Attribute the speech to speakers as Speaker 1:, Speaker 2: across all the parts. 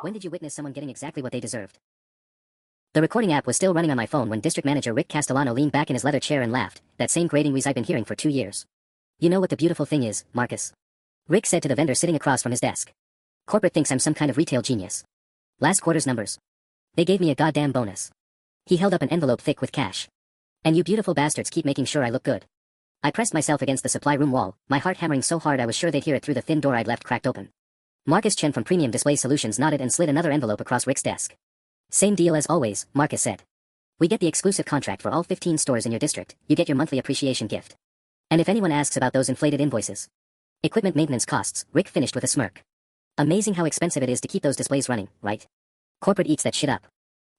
Speaker 1: When did you witness someone getting exactly what they deserved? The recording app was still running on my phone when District Manager Rick Castellano leaned back in his leather chair and laughed, that same grating wheeze I've been hearing for 2 years. You know what the beautiful thing is, Marcus? Rick said to the vendor sitting across from his desk. Corporate thinks I'm some kind of retail genius. Last quarter's numbers. They gave me a goddamn bonus. He held up an envelope thick with cash. And you beautiful bastards keep making sure I look good. I pressed myself against the supply room wall, my heart hammering so hard I was sure they'd hear it through the thin door I'd left cracked open. Marcus Chen from Premium Display Solutions nodded and slid another envelope across Rick's desk. Same deal as always, Marcus said. We get the exclusive contract for all 15 stores in your district, you get your monthly appreciation gift. And if anyone asks about those inflated invoices. Equipment maintenance costs, Rick finished with a smirk. Amazing how expensive it is to keep those displays running, right? Corporate eats that shit up.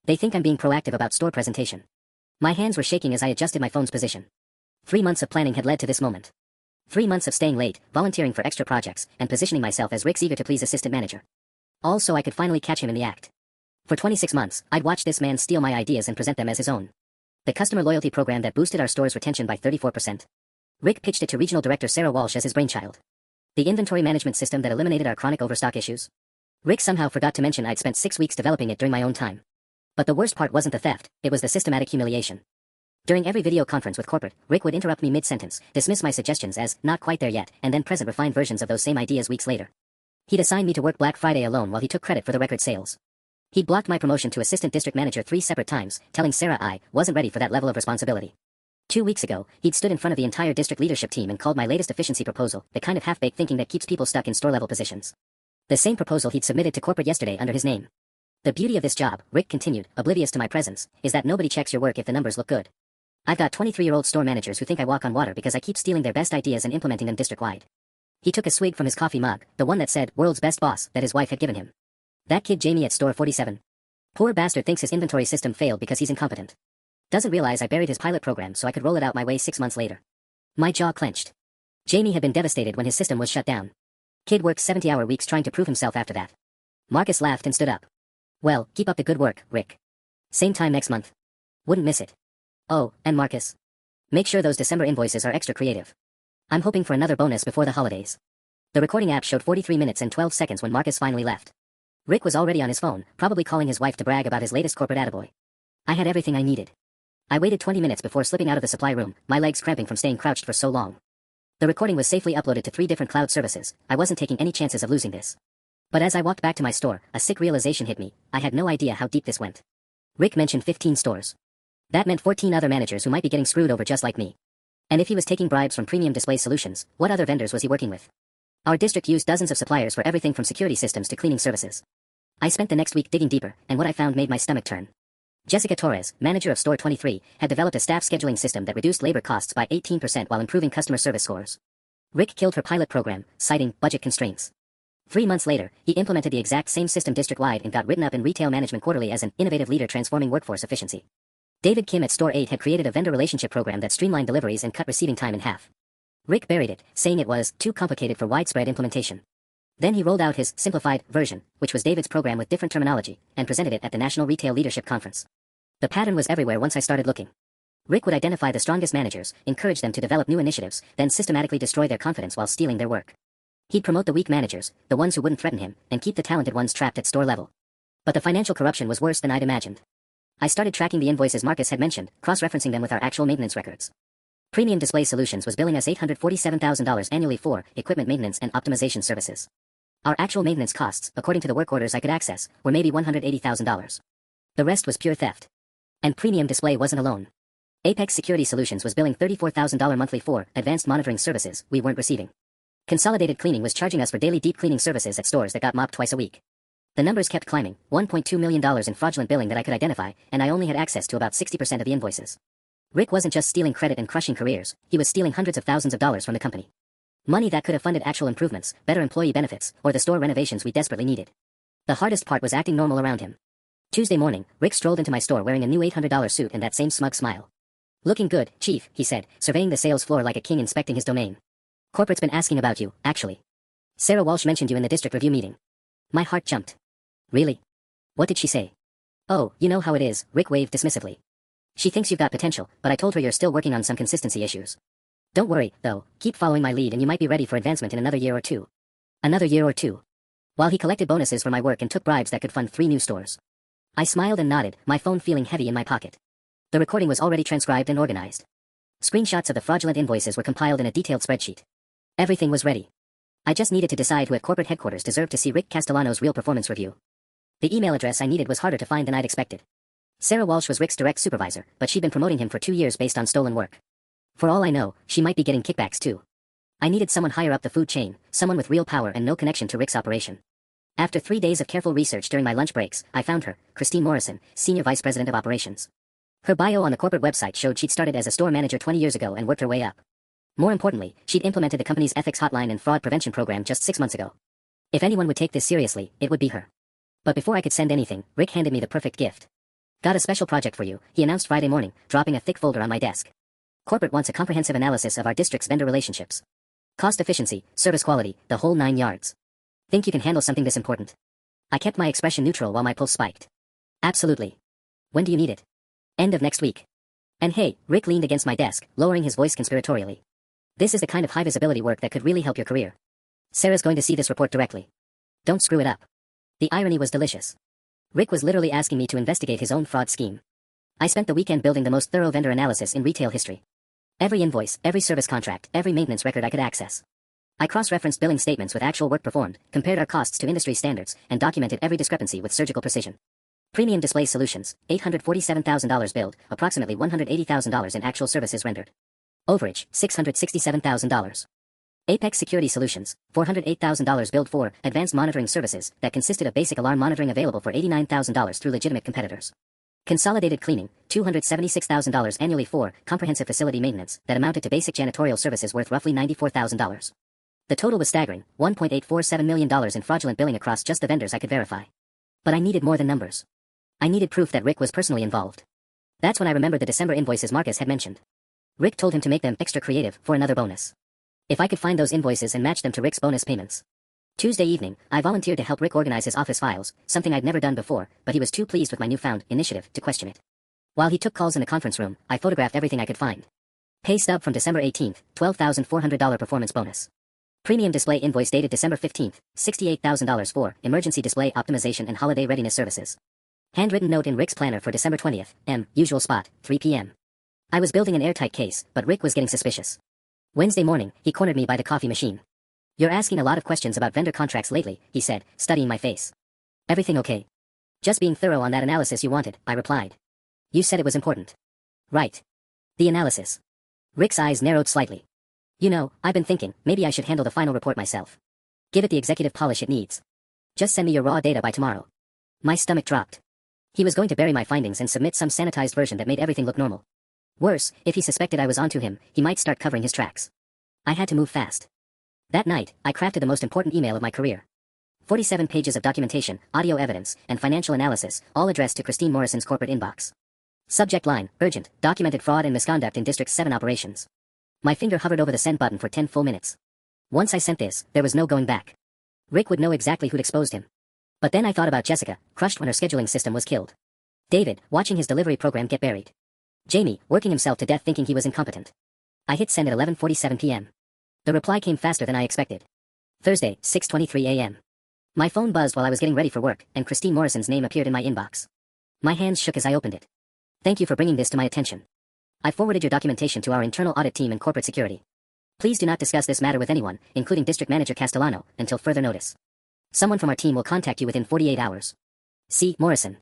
Speaker 1: They think I'm being proactive about store presentation. My hands were shaking as I adjusted my phone's position. 3 months of planning had led to this moment. 3 months of staying late, volunteering for extra projects, and positioning myself as Rick's eager-to-please assistant manager. All so I could finally catch him in the act. For 26 months, I'd watched this man steal my ideas and present them as his own. The customer loyalty program that boosted our store's retention by 34%. Rick pitched it to Regional Director Sarah Walsh as his brainchild. The inventory management system that eliminated our chronic overstock issues. Rick somehow forgot to mention I'd spent 6 weeks developing it during my own time. But the worst part wasn't the theft, it was the systematic humiliation. During every video conference with corporate, Rick would interrupt me mid-sentence, dismiss my suggestions as not quite there yet, and then present refined versions of those same ideas weeks later. He'd assign me to work Black Friday alone while he took credit for the record sales. He'd blocked my promotion to assistant district manager 3 separate times, telling Sarah I wasn't ready for that level of responsibility. 2 weeks ago, he'd stood in front of the entire district leadership team and called my latest efficiency proposal the kind of half-baked thinking that keeps people stuck in store-level positions. The same proposal he'd submitted to corporate yesterday under his name. The beauty of this job, Rick continued, oblivious to my presence, is that nobody checks your work if the numbers look good. I've got 23-year-old store managers who think I walk on water because I keep stealing their best ideas and implementing them district-wide. He took a swig from his coffee mug, the one that said, "World's Best Boss," that his wife had given him. That kid Jamie at store 47. Poor bastard thinks his inventory system failed because he's incompetent. Doesn't realize I buried his pilot program so I could roll it out my way 6 months later. My jaw clenched. Jamie had been devastated when his system was shut down. Kid worked 70-hour weeks trying to prove himself after that. Marcus laughed and stood up. Well, keep up the good work, Rick. Same time next month. Wouldn't miss it. Oh, and Marcus. Make sure those December invoices are extra creative. I'm hoping for another bonus before the holidays. The recording app showed 43 minutes and 12 seconds when Marcus finally left. Rick was already on his phone, probably calling his wife to brag about his latest corporate attaboy. I had everything I needed. I waited 20 minutes before slipping out of the supply room, my legs cramping from staying crouched for so long. The recording was safely uploaded to 3 different cloud services, I wasn't taking any chances of losing this. But as I walked back to my store, a sick realization hit me, I had no idea how deep this went. Rick mentioned 15 stores. That meant 14 other managers who might be getting screwed over just like me. And if he was taking bribes from Premium Display Solutions, what other vendors was he working with? Our district used dozens of suppliers for everything from security systems to cleaning services. I spent the next week digging deeper, and what I found made my stomach turn. Jessica Torres, manager of Store 23, had developed a staff scheduling system that reduced labor costs by 18% while improving customer service scores. Rick killed her pilot program, citing budget constraints. 3 months later, he implemented the exact same system district-wide and got written up in Retail Management Quarterly as an innovative leader transforming workforce efficiency. David Kim at Store 8 had created a vendor relationship program that streamlined deliveries and cut receiving time in half. Rick buried it, saying it was too complicated for widespread implementation. Then he rolled out his simplified version, which was David's program with different terminology, and presented it at the National Retail Leadership Conference. The pattern was everywhere once I started looking. Rick would identify the strongest managers, encourage them to develop new initiatives, then systematically destroy their confidence while stealing their work. He'd promote the weak managers, the ones who wouldn't threaten him, and keep the talented ones trapped at store level. But the financial corruption was worse than I'd imagined. I started tracking the invoices Marcus had mentioned, cross-referencing them with our actual maintenance records. Premium Display Solutions was billing us $847,000 annually for equipment maintenance and optimization services. Our actual maintenance costs, according to the work orders I could access, were maybe $180,000. The rest was pure theft. And Premium Display wasn't alone. Apex Security Solutions was billing $34,000 monthly for advanced monitoring services we weren't receiving. Consolidated Cleaning was charging us for daily deep cleaning services at stores that got mopped twice a week. The numbers kept climbing, $1.2 million in fraudulent billing that I could identify, and I only had access to about 60% of the invoices. Rick wasn't just stealing credit and crushing careers, he was stealing hundreds of thousands of dollars from the company. Money that could have funded actual improvements, better employee benefits, or the store renovations we desperately needed. The hardest part was acting normal around him. Tuesday morning, Rick strolled into my store wearing a new $800 suit and that same smug smile. Looking good, Chief, he said, surveying the sales floor like a king inspecting his domain. Corporate's been asking about you, actually. Sarah Walsh mentioned you in the district review meeting. My heart jumped. Really? What did she say? Oh, you know how it is, Rick waved dismissively. She thinks you've got potential, but I told her you're still working on some consistency issues. Don't worry, though, keep following my lead and you might be ready for advancement in another year or two. Another year or two. while he collected bonuses for my work and took bribes that could fund 3 new stores. I smiled and nodded, my phone feeling heavy in my pocket. The recording was already transcribed and organized. Screenshots of the fraudulent invoices were compiled in a detailed spreadsheet. Everything was ready. I just needed to decide who at corporate headquarters deserved to see Rick Castellano's real performance review. The email address I needed was harder to find than I'd expected. Sarah Walsh was Rick's direct supervisor, but she'd been promoting him for 2 years based on stolen work. For all I know, she might be getting kickbacks too. I needed someone higher up the food chain, someone with real power and no connection to Rick's operation. After 3 days of careful research during my lunch breaks, I found her, Christine Morrison, Senior Vice President of Operations. Her bio on the corporate website showed she'd started as a store manager 20 years ago and worked her way up. More importantly, she'd implemented the company's ethics hotline and fraud prevention program just 6 months ago. If anyone would take this seriously, it would be her. But before I could send anything, Rick handed me the perfect gift. Got a special project for you, he announced Friday morning, dropping a thick folder on my desk. Corporate wants a comprehensive analysis of our district's vendor relationships. Cost efficiency, service quality, the whole 9 yards. Think you can handle something this important? I kept my expression neutral while my pulse spiked. Absolutely. When do you need it? End of next week. And hey, Rick leaned against my desk, lowering his voice conspiratorially. This is the kind of high-visibility work that could really help your career. Sarah's going to see this report directly. Don't screw it up. The irony was delicious. Rick was literally asking me to investigate his own fraud scheme. I spent the weekend building the most thorough vendor analysis in retail history. Every invoice, every service contract, every maintenance record I could access. I cross-referenced billing statements with actual work performed, compared our costs to industry standards, and documented every discrepancy with surgical precision. Premium Display Solutions, $847,000 billed, approximately $180,000 in actual services rendered. Overage, $667,000. Apex Security Solutions, $408,000 billed for advanced monitoring services that consisted of basic alarm monitoring available for $89,000 through legitimate competitors. Consolidated Cleaning, $276,000 annually for comprehensive facility maintenance that amounted to basic janitorial services worth roughly $94,000. The total was staggering, $1.847 million in fraudulent billing across just the vendors I could verify. But I needed more than numbers. I needed proof that Rick was personally involved. That's when I remembered the December invoices Marcus had mentioned. Rick told him to make them extra creative for another bonus. If I could find those invoices and match them to Rick's bonus payments. Tuesday evening, I volunteered to help Rick organize his office files, something I'd never done before, but he was too pleased with my newfound initiative to question it. While he took calls in the conference room, I photographed everything I could find. Pay stub from December 18th, $12,400 performance bonus. Premium display invoice dated December 15th, $68,000 for emergency display optimization and holiday readiness services. Handwritten note in Rick's planner for December 20th, usual spot, 3 p.m. I was building an airtight case, but Rick was getting suspicious. Wednesday morning, he cornered me by the coffee machine. You're asking a lot of questions about vendor contracts lately, he said, studying my face. Everything okay? Just being thorough on that analysis you wanted, I replied. You said it was important. Right. The analysis. Rick's eyes narrowed slightly. You know, I've been thinking, maybe I should handle the final report myself. Give it the executive polish it needs. Just send me your raw data by tomorrow. My stomach dropped. He was going to bury my findings and submit some sanitized version that made everything look normal. Worse, if he suspected I was onto him, he might start covering his tracks. I had to move fast. That night, I crafted the most important email of my career. 47 pages of documentation, audio evidence, and financial analysis, all addressed to Christine Morrison's corporate inbox. Subject line, urgent, documented fraud and misconduct in District 7 operations. My finger hovered over the send button for 10 full minutes. Once I sent this, there was no going back. Rick would know exactly who'd exposed him. But then I thought about Jessica, crushed when her scheduling system was killed. David, watching his delivery program get buried. Jamie, working himself to death thinking he was incompetent. I hit send at 11:47 p.m. The reply came faster than I expected. Thursday, 6:23 a.m. My phone buzzed while I was getting ready for work, and Christine Morrison's name appeared in my inbox. My hands shook as I opened it. Thank you for bringing this to my attention. I forwarded your documentation to our internal audit team and corporate security. Please do not discuss this matter with anyone, including District Manager Castellano, until further notice. Someone from our team will contact you within 48 hours. C. Morrison.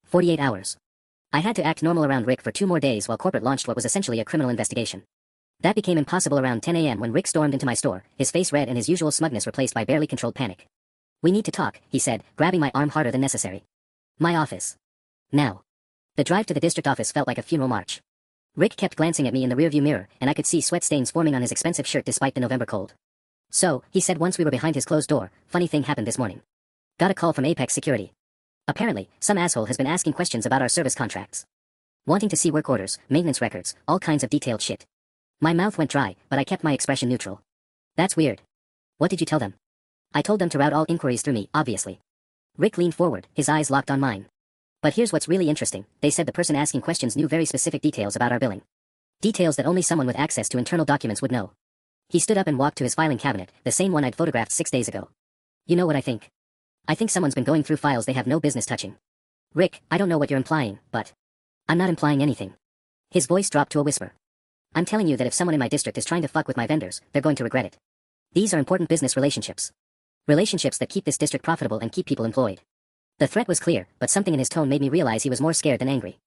Speaker 1: 48 hours. I had to act normal around Rick for 2 more days while corporate launched what was essentially a criminal investigation. That became impossible around 10 a.m. when Rick stormed into my store, his face red and his usual smugness replaced by barely controlled panic. We need to talk, he said, grabbing my arm harder than necessary. My office. Now. The drive to the district office felt like a funeral march. Rick kept glancing at me in the rearview mirror, and I could see sweat stains forming on his expensive shirt despite the November cold. So, he said once we were behind his closed door, funny thing happened this morning. Got a call from Apex Security. Apparently, some asshole has been asking questions about our service contracts. Wanting to see work orders, maintenance records, all kinds of detailed shit. My mouth went dry, but I kept my expression neutral. That's weird. What did you tell them? I told them to route all inquiries through me, obviously. Rick leaned forward, his eyes locked on mine. But here's what's really interesting, they said the person asking questions knew very specific details about our billing. Details that only someone with access to internal documents would know. He stood up and walked to his filing cabinet, the same one I'd photographed 6 days ago. You know what I think? I think someone's been going through files they have no business touching. Rick, I don't know what you're implying, but I'm not implying anything. His voice dropped to a whisper. I'm telling you that if someone in my district is trying to fuck with my vendors, they're going to regret it. These are important business relationships. Relationships that keep this district profitable and keep people employed. The threat was clear, but something in his tone made me realize he was more scared than angry.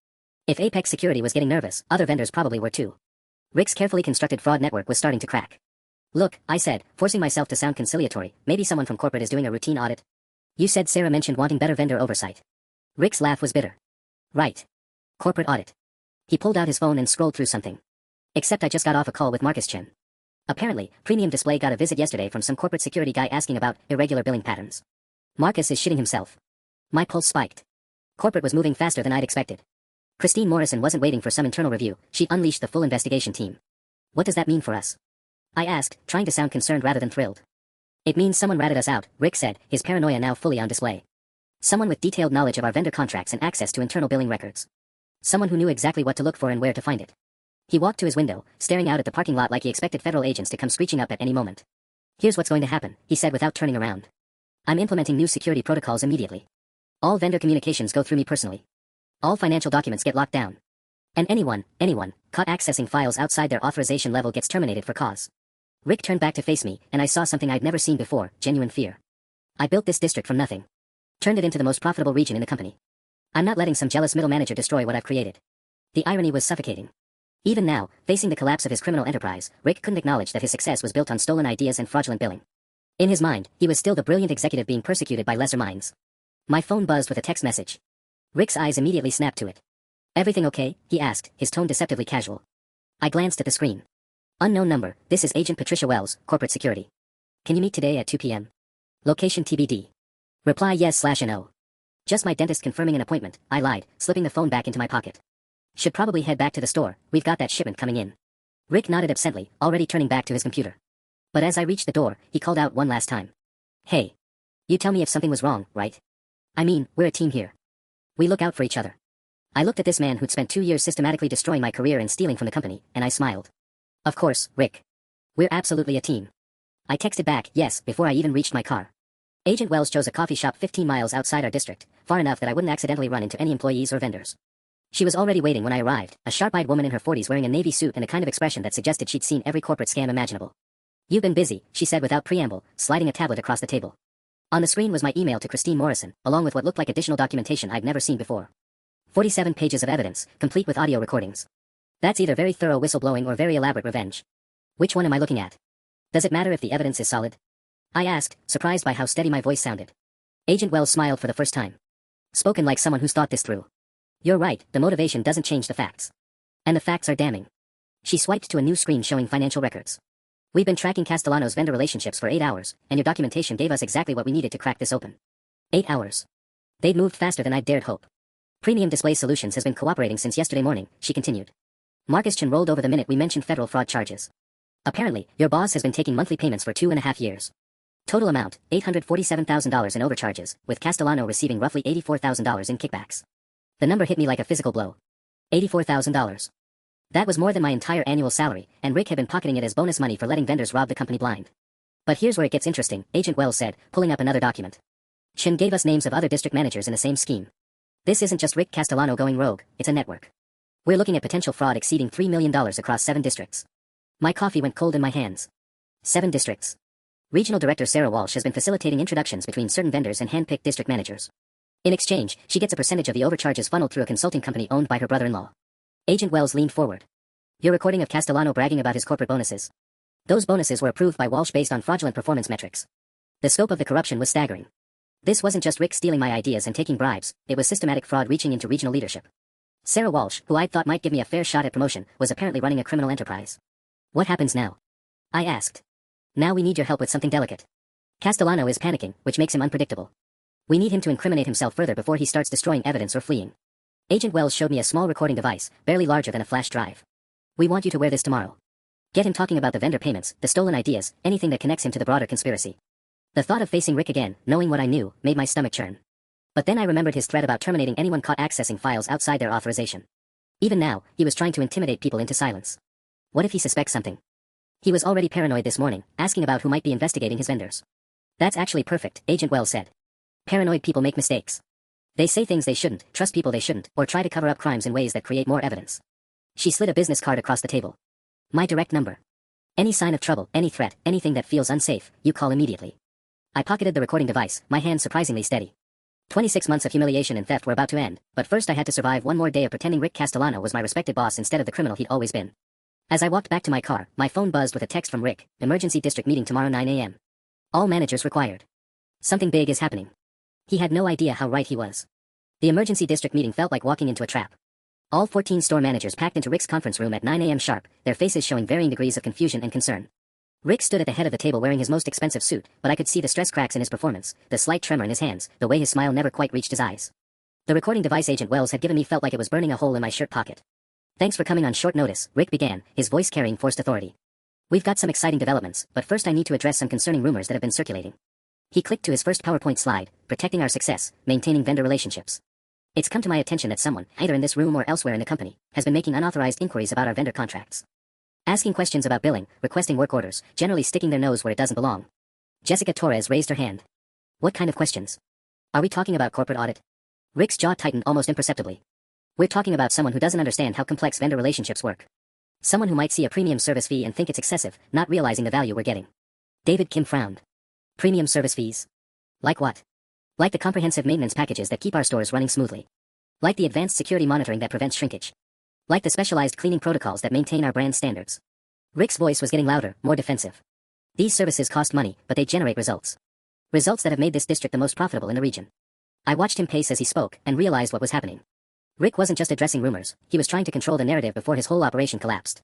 Speaker 1: If Apex Security was getting nervous, other vendors probably were too. Rick's carefully constructed fraud network was starting to crack. Look, I said, forcing myself to sound conciliatory, maybe someone from corporate is doing a routine audit. You said Sarah mentioned wanting better vendor oversight. Rick's laugh was bitter. Right. Corporate audit. He pulled out his phone and scrolled through something. Except I just got off a call with Marcus Chen. Apparently, Premium Display got a visit yesterday from some corporate security guy asking about irregular billing patterns. Marcus is shitting himself. My pulse spiked. Corporate was moving faster than I'd expected. Christine Morrison wasn't waiting for some internal review, she'd unleashed the full investigation team. What does that mean for us? I asked, trying to sound concerned rather than thrilled. It means someone ratted us out, Rick said, his paranoia now fully on display. Someone with detailed knowledge of our vendor contracts and access to internal billing records. Someone who knew exactly what to look for and where to find it. He walked to his window, staring out at the parking lot like he expected federal agents to come screeching up at any moment. Here's what's going to happen, he said without turning around. I'm implementing new security protocols immediately. All vendor communications go through me personally. All financial documents get locked down. And anyone, caught accessing files outside their authorization level gets terminated for cause. Rick turned back to face me, and I saw something I'd never seen before, genuine fear. I built this district from nothing. Turned it into the most profitable region in the company. I'm not letting some jealous middle manager destroy what I've created. The irony was suffocating. Even now, facing the collapse of his criminal enterprise, Rick couldn't acknowledge that his success was built on stolen ideas and fraudulent billing. In his mind, he was still the brilliant executive being persecuted by lesser minds. My phone buzzed with a text message. Rick's eyes immediately snapped to it. Everything okay? He asked, his tone deceptively casual. I glanced at the screen. Unknown number, this is Agent Patricia Wells, Corporate Security. Can you meet today at 2 p.m.? Location TBD. Reply yes/no. Just my dentist confirming an appointment, I lied, slipping the phone back into my pocket. Should probably head back to the store, we've got that shipment coming in. Rick nodded absently, already turning back to his computer. But as I reached the door, he called out one last time. Hey. You tell me if something was wrong, right? I mean, we're a team here. We look out for each other. I looked at this man who'd spent 2 years systematically destroying my career and stealing from the company, and I smiled. Of course, Rick. We're absolutely a team. I texted back, yes, before I even reached my car. Agent Wells chose a coffee shop 15 miles outside our district, far enough that I wouldn't accidentally run into any employees or vendors. She was already waiting when I arrived, a sharp-eyed woman in her 40s wearing a navy suit and a kind of expression that suggested she'd seen every corporate scam imaginable. You've been busy, she said without preamble, sliding a tablet across the table. On the screen was my email to Christine Morrison, along with what looked like additional documentation I'd never seen before. 47 pages of evidence, complete with audio recordings. That's either very thorough whistleblowing or very elaborate revenge. Which one am I looking at? Does it matter if the evidence is solid? I asked, surprised by how steady my voice sounded. Agent Wells smiled for the first time. Spoken like someone who's thought this through. You're right, the motivation doesn't change the facts. And the facts are damning. She swiped to a new screen showing financial records. We've been tracking Castellano's vendor relationships for 8 hours, and your documentation gave us exactly what we needed to crack this open. 8 hours. They'd moved faster than I'd dared hope. Premium Display Solutions has been cooperating since yesterday morning, she continued. Marcus Chen rolled over the minute we mentioned federal fraud charges. Apparently, your boss has been taking monthly payments for 2.5 years. Total amount, $847,000 in overcharges, with Castellano receiving roughly $84,000 in kickbacks. The number hit me like a physical blow. $84,000. That was more than my entire annual salary, and Rick had been pocketing it as bonus money for letting vendors rob the company blind. But here's where it gets interesting, Agent Wells said, pulling up another document. Chen gave us names of other district managers in the same scheme. This isn't just Rick Castellano going rogue, it's a network. We're looking at potential fraud exceeding $3 million across 7 districts. My coffee went cold in my hands. 7 districts. Regional Director Sarah Walsh has been facilitating introductions between certain vendors and hand-picked district managers. In exchange, she gets a percentage of the overcharges funneled through a consulting company owned by her brother-in-law. Agent Wells leaned forward. Your recording of Castellano bragging about his corporate bonuses. Those bonuses were approved by Walsh based on fraudulent performance metrics. The scope of the corruption was staggering. This wasn't just Rick stealing my ideas and taking bribes, it was systematic fraud reaching into regional leadership. Sarah Walsh, who I'd thought might give me a fair shot at promotion, was apparently running a criminal enterprise. What happens now? I asked. Now we need your help with something delicate. Castellano is panicking, which makes him unpredictable. We need him to incriminate himself further before he starts destroying evidence or fleeing. Agent Wells showed me a small recording device, barely larger than a flash drive. We want you to wear this tomorrow. Get him talking about the vendor payments, the stolen ideas, anything that connects him to the broader conspiracy. The thought of facing Rick again, knowing what I knew, made my stomach churn. But then I remembered his threat about terminating anyone caught accessing files outside their authorization. Even now, he was trying to intimidate people into silence. What if he suspects something? He was already paranoid this morning, asking about who might be investigating his vendors. That's actually perfect, Agent Wells said. Paranoid people make mistakes. They say things they shouldn't, trust people they shouldn't, or try to cover up crimes in ways that create more evidence. She slid a business card across the table. My direct number. Any sign of trouble, any threat, anything that feels unsafe, you call immediately. I pocketed the recording device, my hand surprisingly steady. 26 months of humiliation and theft were about to end, but first I had to survive one more day of pretending Rick Castellano was my respected boss instead of the criminal he'd always been. As I walked back to my car, my phone buzzed with a text from Rick, emergency district meeting tomorrow 9 a.m. All managers required. Something big is happening. He had no idea how right he was. The emergency district meeting felt like walking into a trap. All 14 store managers packed into Rick's conference room at 9 a.m. sharp, their faces showing varying degrees of confusion and concern. Rick stood at the head of the table wearing his most expensive suit, but I could see the stress cracks in his performance, the slight tremor in his hands, the way his smile never quite reached his eyes. The recording device Agent Wells had given me felt like it was burning a hole in my shirt pocket. Thanks for coming on short notice, Rick began, his voice carrying forced authority. We've got some exciting developments, but first I need to address some concerning rumors that have been circulating. He clicked to his first PowerPoint slide, protecting our success, maintaining vendor relationships. It's come to my attention that someone, either in this room or elsewhere in the company, has been making unauthorized inquiries about our vendor contracts. Asking questions about billing, requesting work orders, generally sticking their nose where it doesn't belong. Jessica Torres raised her hand. What kind of questions? Are we talking about corporate audit? Rick's jaw tightened almost imperceptibly. We're talking about someone who doesn't understand how complex vendor relationships work. Someone who might see a premium service fee and think it's excessive, not realizing the value we're getting. David Kim frowned. Premium service fees? Like what? Like the comprehensive maintenance packages that keep our stores running smoothly. Like the advanced security monitoring that prevents shrinkage. Like the specialized cleaning protocols that maintain our brand standards. Rick's voice was getting louder, more defensive. These services cost money, but they generate results. Results that have made this district the most profitable in the region. I watched him pace as he spoke, and realized what was happening. Rick wasn't just addressing rumors, he was trying to control the narrative before his whole operation collapsed.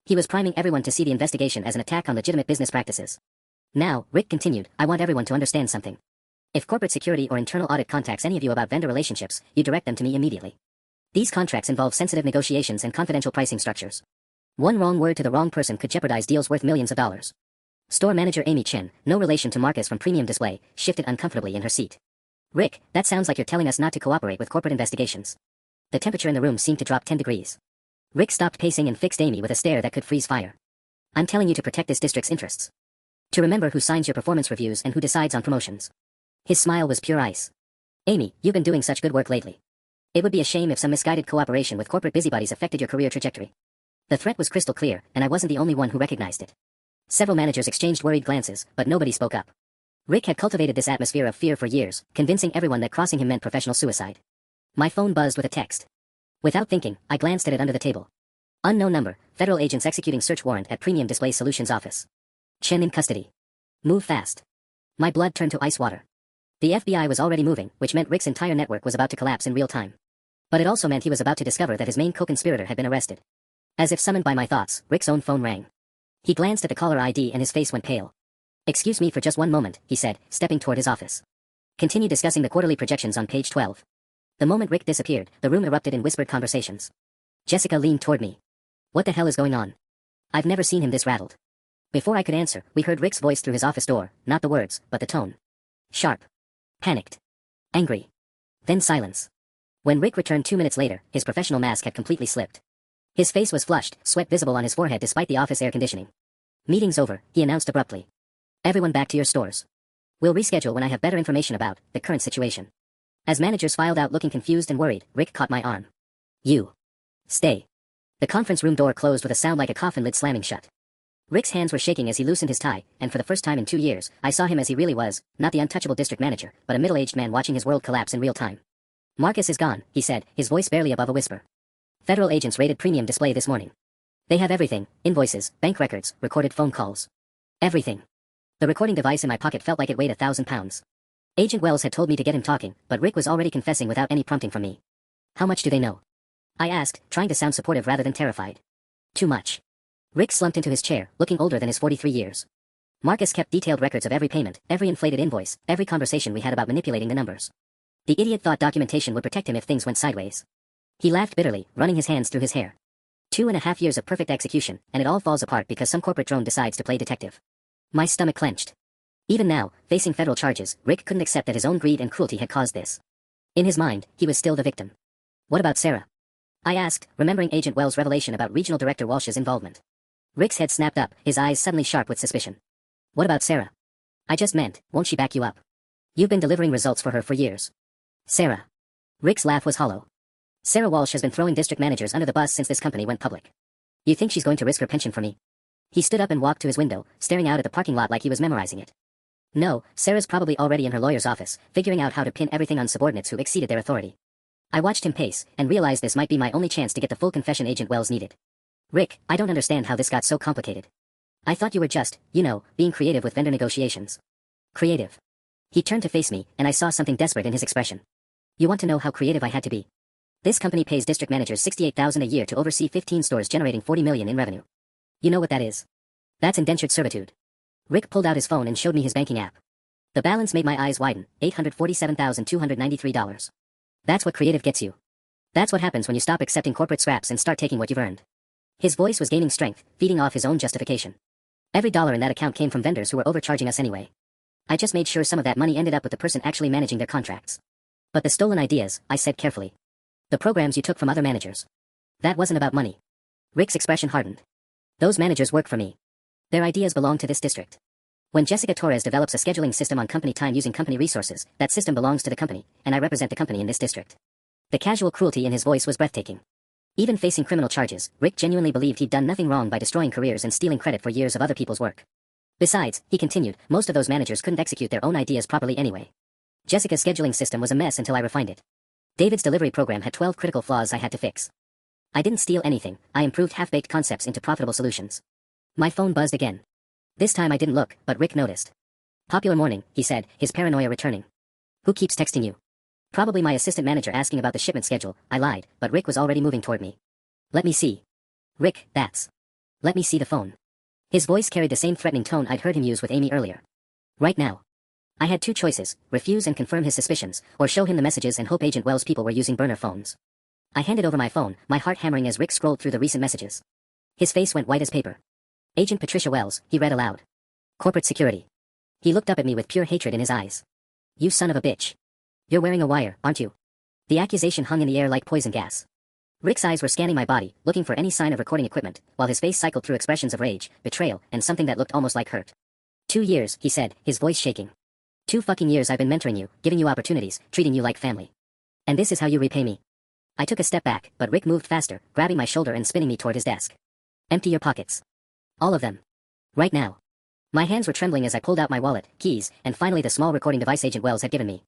Speaker 1: He was priming everyone to see the investigation as an attack on legitimate business practices. Now, Rick continued, I want everyone to understand something. If corporate security or internal audit contacts any of you about vendor relationships, you direct them to me immediately. These contracts involve sensitive negotiations and confidential pricing structures. One wrong word to the wrong person could jeopardize deals worth millions of dollars. Store manager Amy Chen, no relation to Marcus from Premium Display, shifted uncomfortably in her seat. Rick, that sounds like you're telling us not to cooperate with corporate investigations. The temperature in the room seemed to drop 10 degrees. Rick stopped pacing and fixed Amy with a stare that could freeze fire. I'm telling you to protect this district's interests. To remember who signs your performance reviews and who decides on promotions. His smile was pure ice. Amy, you've been doing such good work lately. It would be a shame if some misguided cooperation with corporate busybodies affected your career trajectory. The threat was crystal clear, and I wasn't the only one who recognized it. Several managers exchanged worried glances, but nobody spoke up. Rick had cultivated this atmosphere of fear for years, convincing everyone that crossing him meant professional suicide. My phone buzzed with a text. Without thinking, I glanced at it under the table. Unknown number, federal agents executing search warrant at Premium Display Solutions office. Chen in custody. Move fast. My blood turned to ice water. The FBI was already moving, which meant Rick's entire network was about to collapse in real time. But it also meant he was about to discover that his main co-conspirator had been arrested. As if summoned by my thoughts, Rick's own phone rang. He glanced at the caller ID and his face went pale. Excuse me for just one moment, he said, stepping toward his office. Continue discussing the quarterly projections on page 12. The moment Rick disappeared, the room erupted in whispered conversations. Jessica leaned toward me. What the hell is going on? I've never seen him this rattled. Before I could answer, we heard Rick's voice through his office door, not the words, but the tone. Sharp. Panicked. Angry. Then silence. When Rick returned 2 minutes later, his professional mask had completely slipped. His face was flushed, sweat visible on his forehead despite the office air conditioning. Meeting's over, he announced abruptly. Everyone back to your stores. We'll reschedule when I have better information about the current situation. As managers filed out looking confused and worried, Rick caught my arm. You. Stay. The conference room door closed with a sound like a coffin lid slamming shut. Rick's hands were shaking as he loosened his tie, and for the first time in 2 years, I saw him as he really was, not the untouchable district manager, but a middle-aged man watching his world collapse in real time. Marcus is gone, he said, his voice barely above a whisper. Federal agents raided Premium Display this morning. They have everything, invoices, bank records, recorded phone calls. Everything. The recording device in my pocket felt like it weighed 1,000 pounds. Agent Wells had told me to get him talking, but Rick was already confessing without any prompting from me. How much do they know? I asked, trying to sound supportive rather than terrified. Too much. Rick slumped into his chair, looking older than his 43 years. Marcus kept detailed records of every payment, every inflated invoice, every conversation we had about manipulating the numbers. The idiot thought documentation would protect him if things went sideways. He laughed bitterly, running his hands through his hair. 2.5 years of perfect execution, and it all falls apart because some corporate drone decides to play detective. My stomach clenched. Even now, facing federal charges, Rick couldn't accept that his own greed and cruelty had caused this. In his mind, he was still the victim. What about Sarah? I asked, remembering Agent Wells' revelation about Regional Director Walsh's involvement. Rick's head snapped up, his eyes suddenly sharp with suspicion. What about Sarah? I just meant, won't she back you up? You've been delivering results for her for years. Sarah. Rick's laugh was hollow. Sarah Walsh has been throwing district managers under the bus since this company went public. You think she's going to risk her pension for me? He stood up and walked to his window, staring out at the parking lot like he was memorizing it. No, Sarah's probably already in her lawyer's office, figuring out how to pin everything on subordinates who exceeded their authority. I watched him pace, and realized this might be my only chance to get the full confession Agent Wells needed. Rick, I don't understand how this got so complicated. I thought you were just, being creative with vendor negotiations. Creative. He turned to face me, and I saw something desperate in his expression. You want to know how creative I had to be? This company pays district managers $68,000 a year to oversee 15 stores generating $40 million in revenue. You know what that is? That's indentured servitude. Rick pulled out his phone and showed me his banking app. The balance made my eyes widen, $847,293. That's what creative gets you. That's what happens when you stop accepting corporate scraps and start taking what you've earned. His voice was gaining strength, feeding off his own justification. Every dollar in that account came from vendors who were overcharging us anyway. I just made sure some of that money ended up with the person actually managing their contracts. But the stolen ideas, I said carefully. The programs you took from other managers. That wasn't about money. Rick's expression hardened. Those managers work for me. Their ideas belong to this district. When Jessica Torres develops a scheduling system on company time using company resources, that system belongs to the company, and I represent the company in this district. The casual cruelty in his voice was breathtaking. Even facing criminal charges, Rick genuinely believed he'd done nothing wrong by destroying careers and stealing credit for years of other people's work. Besides, he continued, most of those managers couldn't execute their own ideas properly anyway. Jessica's scheduling system was a mess until I refined it. David's delivery program had 12 critical flaws I had to fix. I didn't steal anything, I improved half-baked concepts into profitable solutions. My phone buzzed again. This time I didn't look, but Rick noticed. Popular morning, he said, his paranoia returning. Who keeps texting you? Probably my assistant manager asking about the shipment schedule. I lied, but Rick was already moving toward me. Let me see. Rick, that's. Let me see the phone. His voice carried the same threatening tone I'd heard him use with Amy earlier. Right now. I had two choices, refuse and confirm his suspicions, or show him the messages and hope Agent Wells' people were using burner phones. I handed over my phone, my heart hammering as Rick scrolled through the recent messages. His face went white as paper. Agent Patricia Wells, he read aloud. Corporate security. He looked up at me with pure hatred in his eyes. You son of a bitch. You're wearing a wire, aren't you? The accusation hung in the air like poison gas. Rick's eyes were scanning my body, looking for any sign of recording equipment, while his face cycled through expressions of rage, betrayal, and something that looked almost like hurt. 2 years, he said, his voice shaking. 2 fucking years I've been mentoring you, giving you opportunities, treating you like family. And this is how you repay me. I took a step back, but Rick moved faster, grabbing my shoulder and spinning me toward his desk. Empty your pockets. All of them. Right now. My hands were trembling as I pulled out my wallet, keys, and finally the small recording device Agent Wells had given me.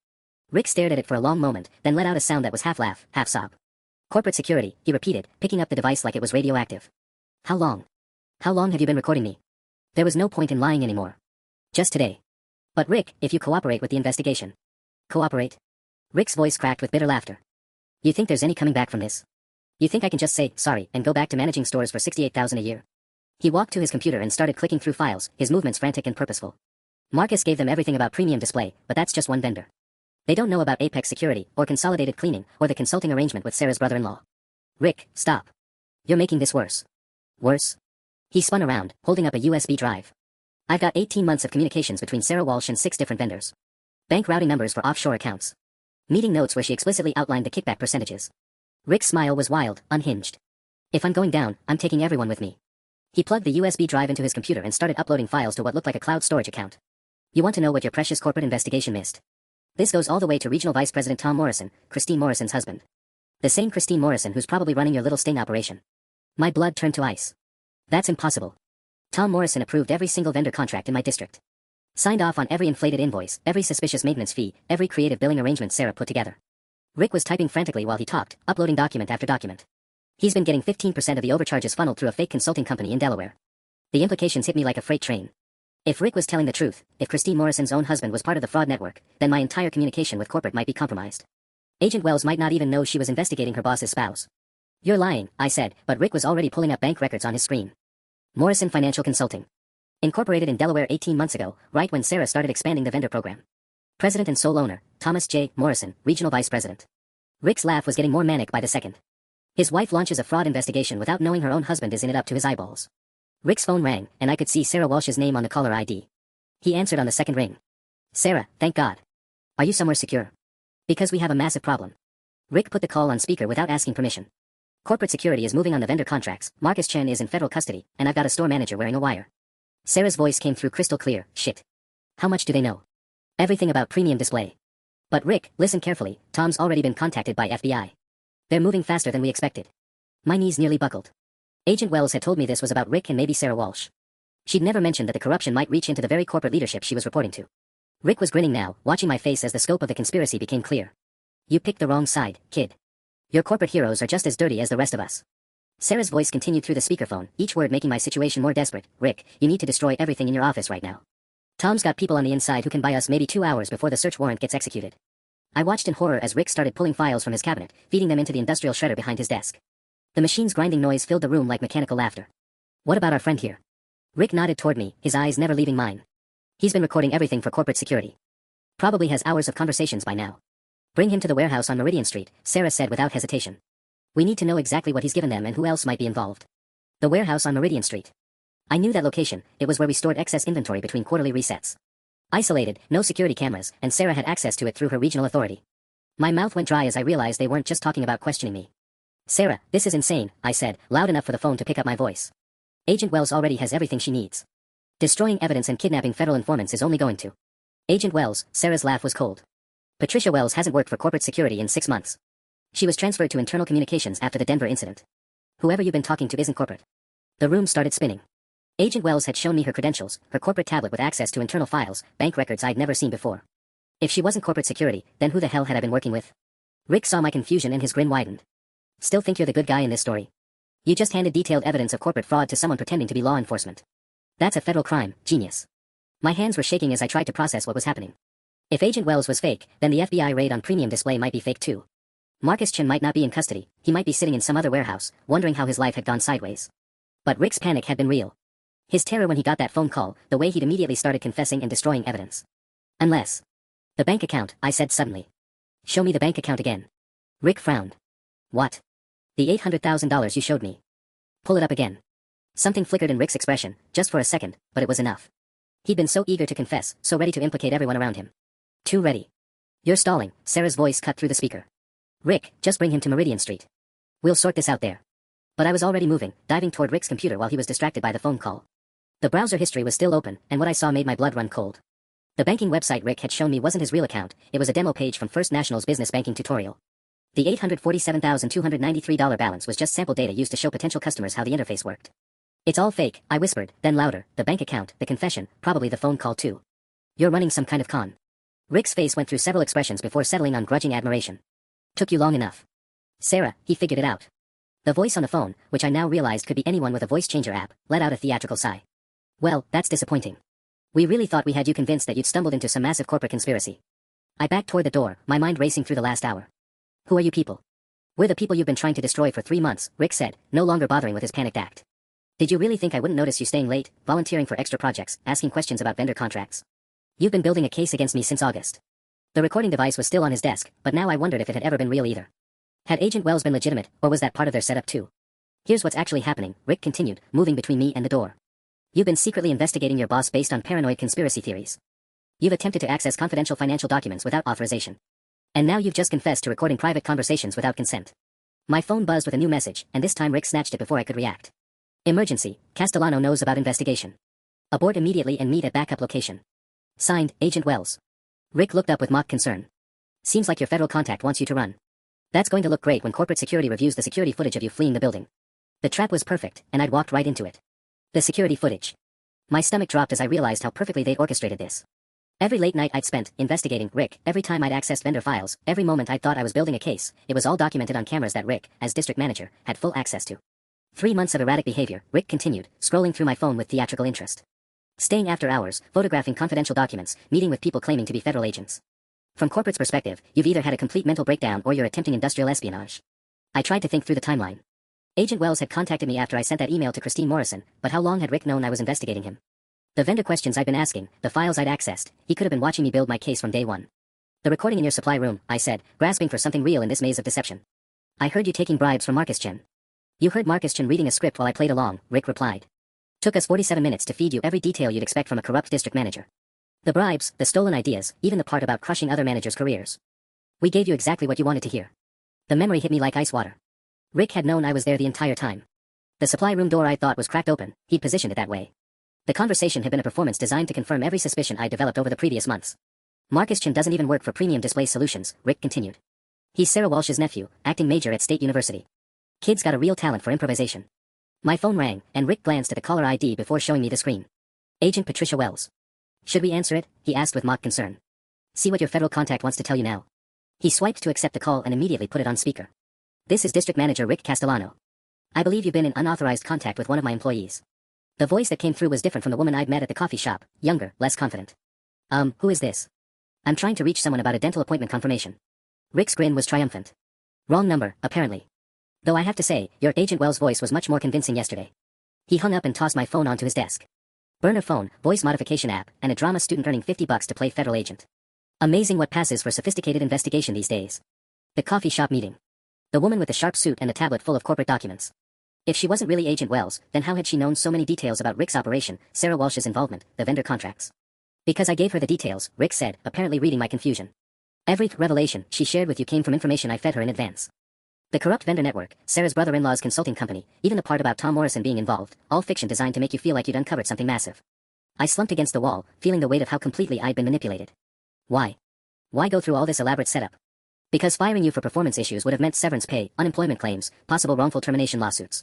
Speaker 1: Rick stared at it for a long moment, then let out a sound that was half laugh, half sob. Corporate security, he repeated, picking up the device like it was radioactive. How long? How long have you been recording me? There was no point in lying anymore. Just today. But Rick, if you cooperate with the investigation. Cooperate? Rick's voice cracked with bitter laughter. You think there's any coming back from this? You think I can just say, sorry, and go back to managing stores for $68,000 a year? He walked to his computer and started clicking through files, his movements frantic and purposeful. Marcus gave them everything about premium display, but that's just one vendor. They don't know about Apex Security, or Consolidated Cleaning, or the consulting arrangement with Sarah's brother-in-law. Rick, stop. You're making this worse. Worse? He spun around, holding up a USB drive. I've got 18 months of communications between Sarah Walsh and 6 different vendors. Bank routing numbers for offshore accounts. Meeting notes where she explicitly outlined the kickback percentages. Rick's smile was wild, unhinged. If I'm going down, I'm taking everyone with me. He plugged the USB drive into his computer and started uploading files to what looked like a cloud storage account. You want to know what your precious corporate investigation missed? This goes all the way to Regional Vice President Tom Morrison, Christine Morrison's husband. The same Christine Morrison who's probably running your little sting operation. My blood turned to ice. That's impossible. Tom Morrison approved every single vendor contract in my district. Signed off on every inflated invoice, every suspicious maintenance fee, every creative billing arrangement Sarah put together. Rick was typing frantically while he talked, uploading document after document. He's been getting 15% of the overcharges funneled through a fake consulting company in Delaware. The implications hit me like a freight train. If Rick was telling the truth, if Christine Morrison's own husband was part of the fraud network, then my entire communication with corporate might be compromised. Agent Wells might not even know she was investigating her boss's spouse. You're lying, I said, but Rick was already pulling up bank records on his screen. Morrison Financial Consulting. Incorporated in Delaware 18 months ago, right when Sarah started expanding the vendor program. President and sole owner, Thomas J. Morrison, Regional Vice President. Rick's laugh was getting more manic by the second. His wife launches a fraud investigation without knowing her own husband is in it up to his eyeballs. Rick's phone rang, and I could see Sarah Walsh's name on the caller ID. He answered on the second ring. Sarah, thank God. Are you somewhere secure? Because we have a massive problem. Rick put the call on speaker without asking permission. Corporate security is moving on the vendor contracts, Marcus Chen is in federal custody, and I've got a store manager wearing a wire. Sarah's voice came through crystal clear, shit. How much do they know? Everything about premium display. But Rick, listen carefully, Tom's already been contacted by FBI. They're moving faster than we expected. My knees nearly buckled. Agent Wells had told me this was about Rick and maybe Sarah Walsh. She'd never mentioned that the corruption might reach into the very corporate leadership she was reporting to. Rick was grinning now, watching my face as the scope of the conspiracy became clear. You picked the wrong side, kid. Your corporate heroes are just as dirty as the rest of us. Sarah's voice continued through the speakerphone, each word making my situation more desperate. Rick, you need to destroy everything in your office right now. Tom's got people on the inside who can buy us maybe 2 hours before the search warrant gets executed. I watched in horror as Rick started pulling files from his cabinet, feeding them into the industrial shredder behind his desk. The machine's grinding noise filled the room like mechanical laughter. What about our friend here? Rick nodded toward me, his eyes never leaving mine. He's been recording everything for corporate security. Probably has hours of conversations by now. Bring him to the warehouse on Meridian Street, Sarah said without hesitation. We need to know exactly what he's given them and who else might be involved. The warehouse on Meridian Street. I knew that location, it was where we stored excess inventory between quarterly resets. Isolated, no security cameras, and Sarah had access to it through her regional authority. My mouth went dry as I realized they weren't just talking about questioning me. Sarah, this is insane, I said, loud enough for the phone to pick up my voice. Agent Wells already has everything she needs. Destroying evidence and kidnapping federal informants is only going to. Agent Wells, Sarah's laugh was cold. Patricia Wells hasn't worked for corporate security in 6 months. She was transferred to internal communications after the Denver incident. Whoever you've been talking to isn't corporate. The room started spinning. Agent Wells had shown me her credentials, her corporate tablet with access to internal files, bank records I'd never seen before. If she wasn't corporate security, then who the hell had I been working with? Rick saw my confusion and his grin widened. Still think you're the good guy in this story? You just handed detailed evidence of corporate fraud to someone pretending to be law enforcement. That's a federal crime, genius. My hands were shaking as I tried to process what was happening. If Agent Wells was fake, then the FBI raid on premium display might be fake too. Marcus Chen might not be in custody, he might be sitting in some other warehouse, wondering how his life had gone sideways. But Rick's panic had been real. His terror when he got that phone call, the way he'd immediately started confessing and destroying evidence. Unless. The bank account, I said suddenly. Show me the bank account again. Rick frowned. What? The $800,000 you showed me. Pull it up again. Something flickered in Rick's expression, just for a second, but it was enough. He'd been so eager to confess, so ready to implicate everyone around him. Too ready. You're stalling, Sarah's voice cut through the speaker. Rick, just bring him to Meridian Street. We'll sort this out there. But I was already moving, diving toward Rick's computer while he was distracted by the phone call. The browser history was still open, and what I saw made my blood run cold. The banking website Rick had shown me wasn't his real account, it was a demo page from First National's business banking tutorial. The $847,293 balance was just sample data used to show potential customers how the interface worked. It's all fake, I whispered, then louder, the bank account, the confession, probably the phone call too. You're running some kind of con. Rick's face went through several expressions before settling on grudging admiration. Took you long enough. Sarah, he figured it out. The voice on the phone, which I now realized could be anyone with a voice changer app, let out a theatrical sigh. Well, that's disappointing. We really thought we had you convinced that you'd stumbled into some massive corporate conspiracy. I backed toward the door, my mind racing through the last hour. Who are you people? We're the people you've been trying to destroy for 3 months, Rick said, no longer bothering with his panicked act. Did you really think I wouldn't notice you staying late, volunteering for extra projects, asking questions about vendor contracts? You've been building a case against me since August. The recording device was still on his desk, but now I wondered if it had ever been real either. Had Agent Wells been legitimate, or was that part of their setup too? Here's what's actually happening, Rick continued, moving between me and the door. You've been secretly investigating your boss based on paranoid conspiracy theories. You've attempted to access confidential financial documents without authorization. And now you've just confessed to recording private conversations without consent. My phone buzzed with a new message, and this time Rick snatched it before I could react. Emergency, Castellano knows about investigation. Abort immediately and meet at backup location. Signed, Agent Wells. Rick looked up with mock concern. Seems like your federal contact wants you to run. That's going to look great when corporate security reviews the security footage of you fleeing the building. The trap was perfect, and I'd walked right into it. The security footage. My stomach dropped as I realized how perfectly they'd orchestrated this. Every late night I'd spent investigating Rick, every time I'd accessed vendor files, every moment I'd thought I was building a case, it was all documented on cameras that Rick, as district manager, had full access to. 3 months of erratic behavior, Rick continued, scrolling through my phone with theatrical interest. Staying after hours, photographing confidential documents, meeting with people claiming to be federal agents. From corporate's perspective, you've either had a complete mental breakdown or you're attempting industrial espionage. I tried to think through the timeline. Agent Wells had contacted me after I sent that email to Christine Morrison, but how long had Rick known I was investigating him? The vendor questions I'd been asking, the files I'd accessed, he could have been watching me build my case from day one. The recording in your supply room, I said, grasping for something real in this maze of deception. I heard you taking bribes from Marcus Chen. You heard Marcus Chen reading a script while I played along, Rick replied. Took us 47 minutes to feed you every detail you'd expect from a corrupt district manager. The bribes, the stolen ideas, even the part about crushing other managers' careers. We gave you exactly what you wanted to hear. The memory hit me like ice water. Rick had known I was there the entire time. The supply room door I thought was cracked open, he'd positioned it that way. The conversation had been a performance designed to confirm every suspicion I'd developed over the previous months. Marcus Chin doesn't even work for Premium Display Solutions, Rick continued. He's Sarah Walsh's nephew, acting major at State University. Kid's got a real talent for improvisation. My phone rang, and Rick glanced at the caller ID before showing me the screen. Agent Patricia Wells. Should we answer it? He asked with mock concern. See what your federal contact wants to tell you now. He swiped to accept the call and immediately put it on speaker. This is District Manager Rick Castellano. I believe you've been in unauthorized contact with one of my employees. The voice that came through was different from the woman I'd met at the coffee shop, younger, less confident. Who is this? I'm trying to reach someone about a dental appointment confirmation. Rick's grin was triumphant. Wrong number, apparently. Though I have to say, your Agent Wells' voice was much more convincing yesterday. He hung up and tossed my phone onto his desk. Burner phone, voice modification app, and a drama student earning $50 to play federal agent. Amazing what passes for sophisticated investigation these days. The coffee shop meeting. The woman with the sharp suit and the tablet full of corporate documents. If she wasn't really Agent Wells, then how had she known so many details about Rick's operation, Sarah Walsh's involvement, the vendor contracts? Because I gave her the details, Rick said, apparently reading my confusion. Every revelation she shared with you came from information I fed her in advance. The corrupt vendor network, Sarah's brother-in-law's consulting company, even the part about Tom Morrison being involved, all fiction designed to make you feel like you'd uncovered something massive. I slumped against the wall, feeling the weight of how completely I'd been manipulated. Why? Why go through all this elaborate setup? Because firing you for performance issues would have meant severance pay, unemployment claims, possible wrongful termination lawsuits.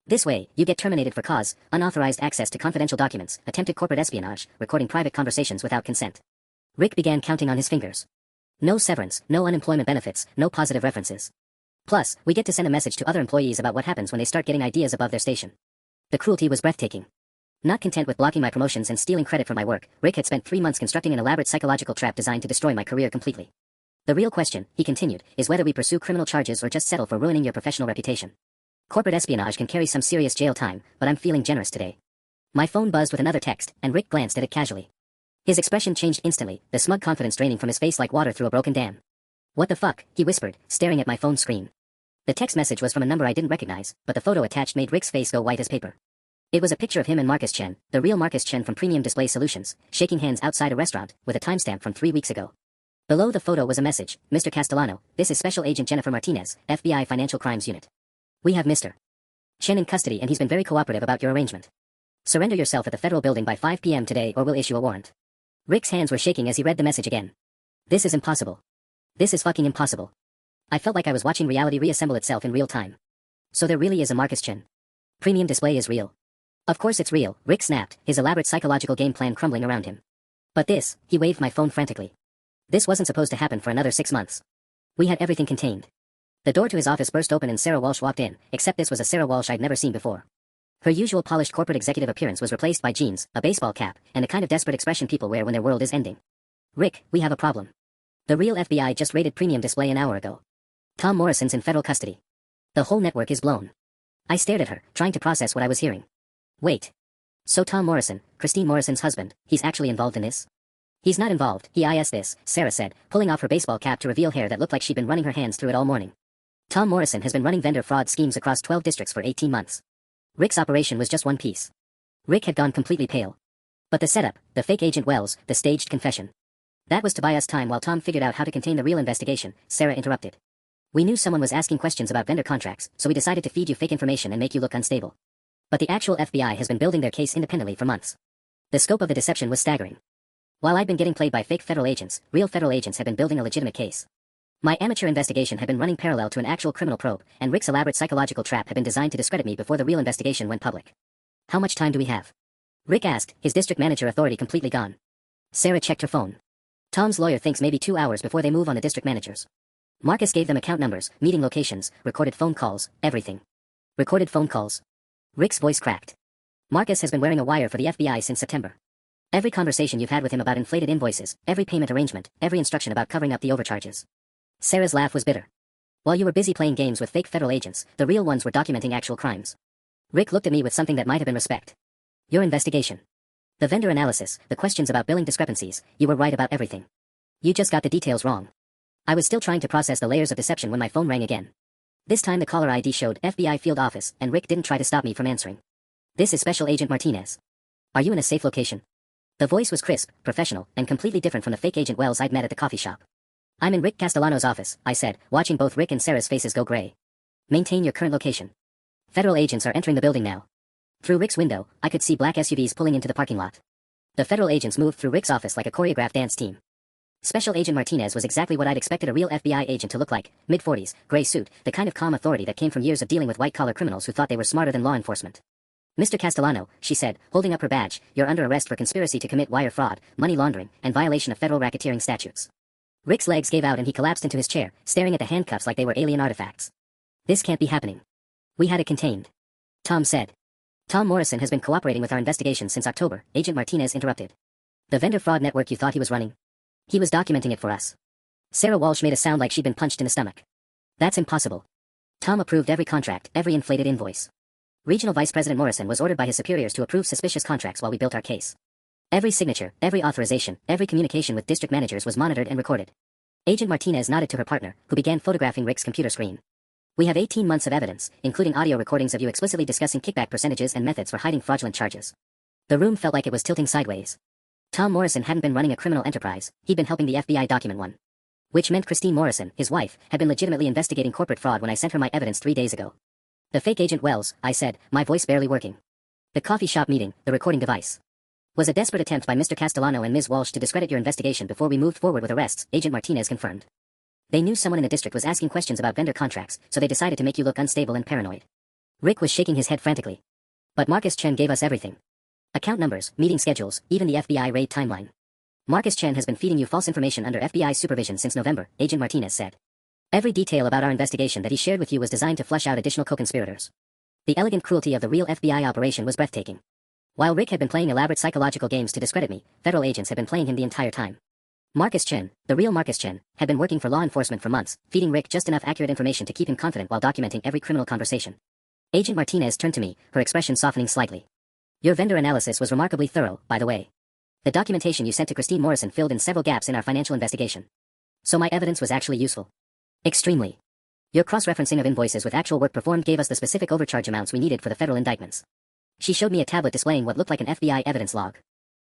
Speaker 1: This way, you get terminated for cause, unauthorized access to confidential documents, attempted corporate espionage, recording private conversations without consent. Rick began counting on his fingers. No severance, no unemployment benefits, no positive references. Plus, we get to send a message to other employees about what happens when they start getting ideas above their station. The cruelty was breathtaking. Not content with blocking my promotions and stealing credit for my work, Rick had spent 3 months constructing an elaborate psychological trap designed to destroy my career completely. The real question, he continued, is whether we pursue criminal charges or just settle for ruining your professional reputation. Corporate espionage can carry some serious jail time, but I'm feeling generous today. My phone buzzed with another text, and Rick glanced at it casually. His expression changed instantly, the smug confidence draining from his face like water through a broken dam. What the fuck, he whispered, staring at my phone screen. The text message was from a number I didn't recognize, but the photo attached made Rick's face go white as paper. It was a picture of him and Marcus Chen, the real Marcus Chen from Premium Display Solutions, shaking hands outside a restaurant, with a timestamp from 3 weeks ago. Below the photo was a message, Mr. Castellano, this is Special Agent Jennifer Martinez, FBI Financial Crimes Unit. We have Mr. Chen in custody and he's been very cooperative about your arrangement. Surrender yourself at the federal building by 5 p.m. today or we'll issue a warrant. Rick's hands were shaking as he read the message again. This is impossible. This is fucking impossible. I felt like I was watching reality reassemble itself in real time. So there really is a Marcus Chen. Premium Display is real. Of course it's real, Rick snapped, his elaborate psychological game plan crumbling around him. But this, he waved my phone frantically. This wasn't supposed to happen for another 6 months. We had everything contained. The door to his office burst open and Sarah Walsh walked in, except this was a Sarah Walsh I'd never seen before. Her usual polished corporate executive appearance was replaced by jeans, a baseball cap, and the kind of desperate expression people wear when their world is ending. Rick, we have a problem. The real FBI just raided Premium Display an hour ago. Tom Morrison's in federal custody. The whole network is blown. I stared at her, trying to process what I was hearing. Wait. So Tom Morrison, Christine Morrison's husband, he's actually involved in this? He's not involved, he is this, Sarah said, pulling off her baseball cap to reveal hair that looked like she'd been running her hands through it all morning. Tom Morrison has been running vendor fraud schemes across 12 districts for 18 months. Rick's operation was just one piece. Rick had gone completely pale. But the setup, the fake Agent Wells, the staged confession. That was to buy us time while Tom figured out how to contain the real investigation, Sarah interrupted. We knew someone was asking questions about vendor contracts, so we decided to feed you fake information and make you look unstable. But the actual FBI has been building their case independently for months. The scope of the deception was staggering. While I'd been getting played by fake federal agents, real federal agents had been building a legitimate case. My amateur investigation had been running parallel to an actual criminal probe, and Rick's elaborate psychological trap had been designed to discredit me before the real investigation went public. How much time do we have? Rick asked, his district manager authority completely gone. Sarah checked her phone. Tom's lawyer thinks maybe 2 hours before they move on the district managers. Marcus gave them account numbers, meeting locations, recorded phone calls, everything. Recorded phone calls. Rick's voice cracked. Marcus has been wearing a wire for the FBI since September. Every conversation you've had with him about inflated invoices, every payment arrangement, every instruction about covering up the overcharges. Sarah's laugh was bitter. While you were busy playing games with fake federal agents, the real ones were documenting actual crimes. Rick looked at me with something that might have been respect. Your investigation. The vendor analysis, the questions about billing discrepancies, you were right about everything. You just got the details wrong. I was still trying to process the layers of deception when my phone rang again. This time the caller ID showed FBI field office, and Rick didn't try to stop me from answering. This is Special Agent Martinez. Are you in a safe location? The voice was crisp, professional, and completely different from the fake Agent Wells I'd met at the coffee shop. I'm in Rick Castellano's office, I said, watching both Rick and Sarah's faces go gray. Maintain your current location. Federal agents are entering the building now. Through Rick's window, I could see black SUVs pulling into the parking lot. The federal agents moved through Rick's office like a choreographed dance team. Special Agent Martinez was exactly what I'd expected a real FBI agent to look like, mid-40s, gray suit, the kind of calm authority that came from years of dealing with white-collar criminals who thought they were smarter than law enforcement. Mr. Castellano, she said, holding up her badge, you're under arrest for conspiracy to commit wire fraud, money laundering, and violation of federal racketeering statutes. Rick's legs gave out and he collapsed into his chair, staring at the handcuffs like they were alien artifacts. This can't be happening. We had it contained. Tom said. Tom Morrison has been cooperating with our investigation since October, Agent Martinez interrupted. The vendor fraud network you thought he was running? He was documenting it for us. Sarah Walsh made a sound like she'd been punched in the stomach. That's impossible. Tom approved every contract, every inflated invoice. Regional Vice President Morrison was ordered by his superiors to approve suspicious contracts while we built our case. Every signature, every authorization, every communication with district managers was monitored and recorded. Agent Martinez nodded to her partner, who began photographing Rick's computer screen. We have 18 months of evidence, including audio recordings of you explicitly discussing kickback percentages and methods for hiding fraudulent charges. The room felt like it was tilting sideways. Tom Morrison hadn't been running a criminal enterprise, he'd been helping the FBI document one. Which meant Christine Morrison, his wife, had been legitimately investigating corporate fraud when I sent her my evidence 3 days ago. The fake Agent Wells, I said, my voice barely working. The coffee shop meeting, the recording device, was a desperate attempt by Mr. Castellano and Ms. Walsh to discredit your investigation before we moved forward with arrests, Agent Martinez confirmed. They knew someone in the district was asking questions about vendor contracts, so they decided to make you look unstable and paranoid. Rick was shaking his head frantically. But Marcus Chen gave us everything. Account numbers, meeting schedules, even the FBI raid timeline. Marcus Chen has been feeding you false information under FBI supervision since November, Agent Martinez said. Every detail about our investigation that he shared with you was designed to flush out additional co-conspirators. The elegant cruelty of the real FBI operation was breathtaking. While Rick had been playing elaborate psychological games to discredit me, federal agents had been playing him the entire time. Marcus Chen, the real Marcus Chen, had been working for law enforcement for months, feeding Rick just enough accurate information to keep him confident while documenting every criminal conversation. Agent Martinez turned to me, her expression softening slightly. Your vendor analysis was remarkably thorough, by the way. The documentation you sent to Christine Morrison filled in several gaps in our financial investigation. So my evidence was actually useful. Extremely. Your cross-referencing of invoices with actual work performed gave us the specific overcharge amounts we needed for the federal indictments. She showed me a tablet displaying what looked like an FBI evidence log.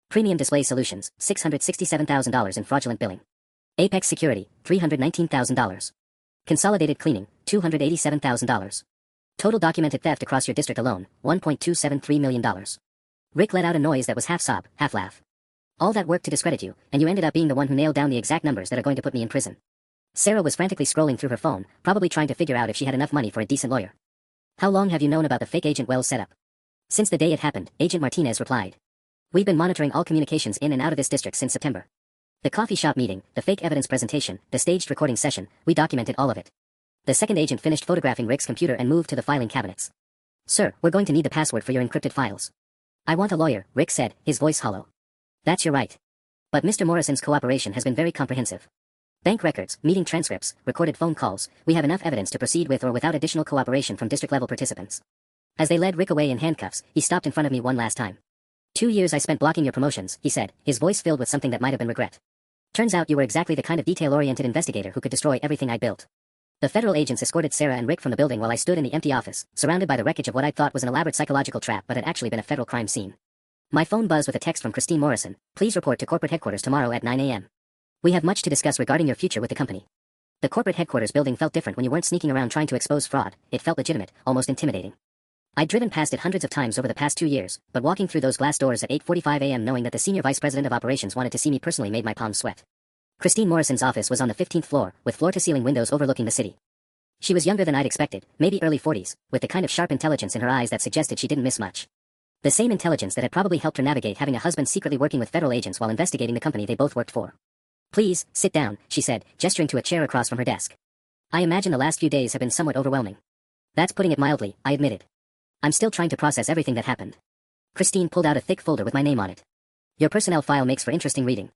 Speaker 1: Premium Display Solutions, $667,000 in fraudulent billing. Apex Security, $319,000. Consolidated Cleaning, $287,000. Total documented theft across your district alone, $1.273 million. Rick let out a noise that was half sob, half laugh. All that work to discredit you, and you ended up being the one who nailed down the exact numbers that are going to put me in prison. Sarah was frantically scrolling through her phone, probably trying to figure out if she had enough money for a decent lawyer. How long have you known about the fake Agent Wells setup? Since the day it happened, Agent Martinez replied. We've been monitoring all communications in and out of this district since September. The coffee shop meeting, the fake evidence presentation, the staged recording session, we documented all of it. The second agent finished photographing Rick's computer and moved to the filing cabinets. Sir, we're going to need the password for your encrypted files. I want a lawyer, Rick said, his voice hollow. That's your right. But Mr. Morrison's cooperation has been very comprehensive. Bank records, meeting transcripts, recorded phone calls, we have enough evidence to proceed with or without additional cooperation from district-level participants. As they led Rick away in handcuffs, he stopped in front of me one last time. 2 years I spent blocking your promotions, he said, his voice filled with something that might have been regret. Turns out you were exactly the kind of detail-oriented investigator who could destroy everything I built. The federal agents escorted Sarah and Rick from the building while I stood in the empty office, surrounded by the wreckage of what I thought was an elaborate psychological trap but had actually been a federal crime scene. My phone buzzed with a text from Christine Morrison. Please report to corporate headquarters tomorrow at 9 a.m. We have much to discuss regarding your future with the company. The corporate headquarters building felt different when you weren't sneaking around trying to expose fraud. It felt legitimate, almost intimidating. I'd driven past it hundreds of times over the past 2 years, but walking through those glass doors at 8:45 a.m. knowing that the senior vice president of operations wanted to see me personally made my palms sweat. Christine Morrison's office was on the 15th floor, with floor-to-ceiling windows overlooking the city. She was younger than I'd expected, maybe early 40s, with the kind of sharp intelligence in her eyes that suggested she didn't miss much. The same intelligence that had probably helped her navigate having a husband secretly working with federal agents while investigating the company they both worked for. Please, sit down, she said, gesturing to a chair across from her desk. I imagine the last few days have been somewhat overwhelming. That's putting it mildly, I admitted. I'm still trying to process everything that happened. Christine pulled out a thick folder with my name on it. Your personnel file makes for interesting reading.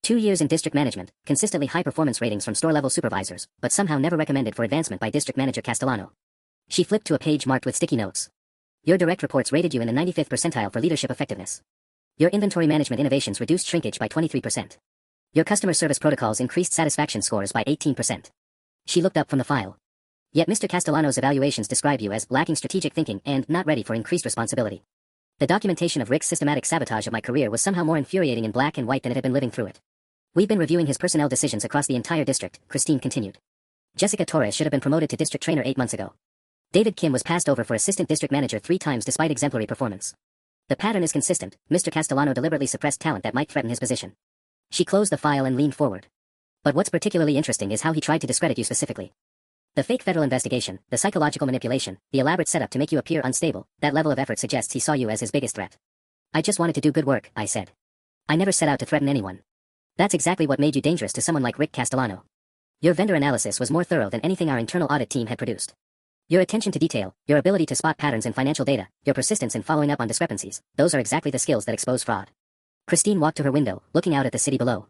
Speaker 1: 2 years in district management, consistently high performance ratings from store-level supervisors, but somehow never recommended for advancement by district manager Castellano. She flipped to a page marked with sticky notes. Your direct reports rated you in the 95th percentile for leadership effectiveness. Your inventory management innovations reduced shrinkage by 23%. Your customer service protocols increased satisfaction scores by 18%. She looked up from the file. Yet Mr. Castellano's evaluations describe you as lacking strategic thinking and not ready for increased responsibility. The documentation of Rick's systematic sabotage of my career was somehow more infuriating in black and white than it had been living through it. We've been reviewing his personnel decisions across the entire district, Christine continued. Jessica Torres should have been promoted to district trainer 8 months ago. David Kim was passed over for assistant district manager 3 times despite exemplary performance. The pattern is consistent. Mr. Castellano deliberately suppressed talent that might threaten his position. She closed the file and leaned forward. But what's particularly interesting is how he tried to discredit you specifically. The fake federal investigation, the psychological manipulation, the elaborate setup to make you appear unstable, that level of effort suggests he saw you as his biggest threat. I just wanted to do good work, I said. I never set out to threaten anyone. That's exactly what made you dangerous to someone like Rick Castellano. Your vendor analysis was more thorough than anything our internal audit team had produced. Your attention to detail, your ability to spot patterns in financial data, your persistence in following up on discrepancies, those are exactly the skills that expose fraud. Christine walked to her window, looking out at the city below.